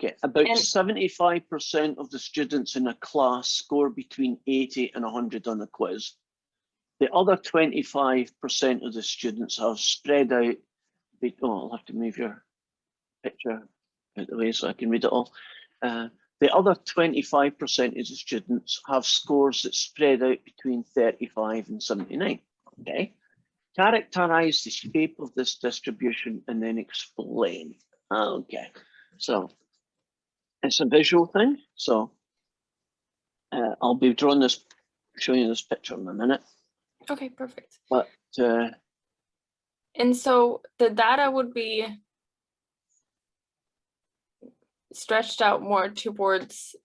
Okay, about And 75% of the students in a class score between 80 and 100 on the quiz. The other 25% of the students have spread out. Oh, I'll have to move your picture out the way so I can read it all. The other 25% of the students have scores that spread out between 35 and 79. Okay. Characterize the shape of this distribution and then explain. Okay. So it's a visual thing. So I'll be showing you this picture in a minute. okay, perfect. But and so the data would be stretched out more towards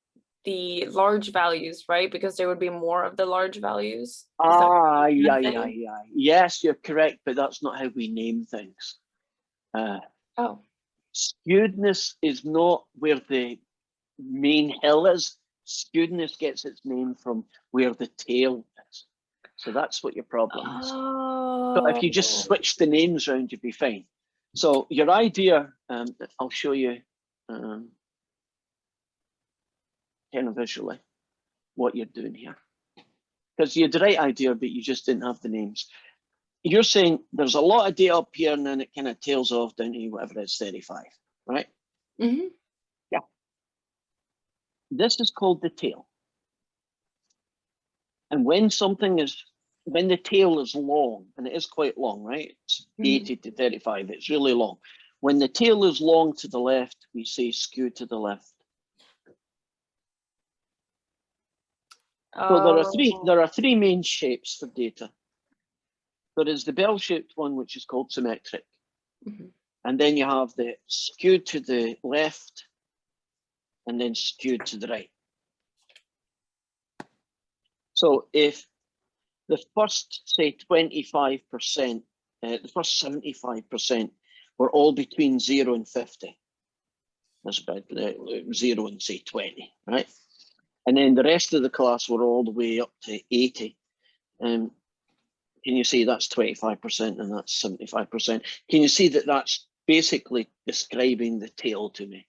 the large values, right? Because there would be more of the large values. yeah. Yes, you're correct, but that's not how we name things. Oh. Skewedness is not where the main hill is. Skewedness gets its name from where the tail is. So that's what your problem is. Oh. So if you just switch the names around, you'd be fine. So your idea, I'll show you kind of visually what you're doing here. Because you had the right idea, but you just didn't have the names. You're saying there's a lot of data up here and then it kind of tails off down to whatever it is, 35, right? Mm-hmm. Yeah. This is called the tail. And when the tail is long, and it is quite long, right? It's 80 to 35, it's really long. When the tail is long to the left, we say skew to the left. So there are three main shapes for data. There is the bell-shaped one, which is called symmetric. And then you have the skewed to the left and then skewed to the right. So if the first, say, 25%, the first 75% were all between 0 and 50. That's about 0 and say 20, right? And then the rest of the class were all the way up to 80. Can you see that's 25% and that's 75%? Can you see that that's basically describing the tail to me?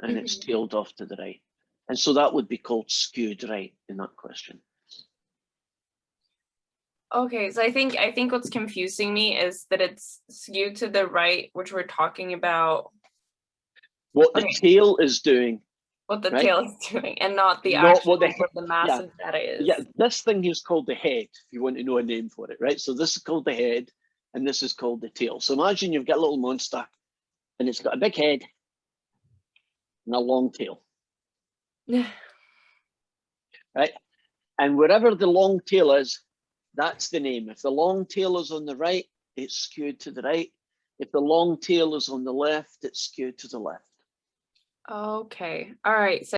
And it's tailed off to the right. And so that would be called skewed right in that question. Okay, so I think what's confusing me is that it's skewed to the right, which we're talking about what the tail is doing. What the right? tail is doing, and not the actual what the mass of data is. Yeah, this thing is called the head, if you want to know a name for it, right? So this is called the head, and this is called the tail. So imagine you've got a little monster, and it's got a big head and a long tail. Right? And wherever the long tail is, that's the name. If the long tail is on the right, it's skewed to the right. If the long tail is on the left, it's skewed to the left. Okay. All right. So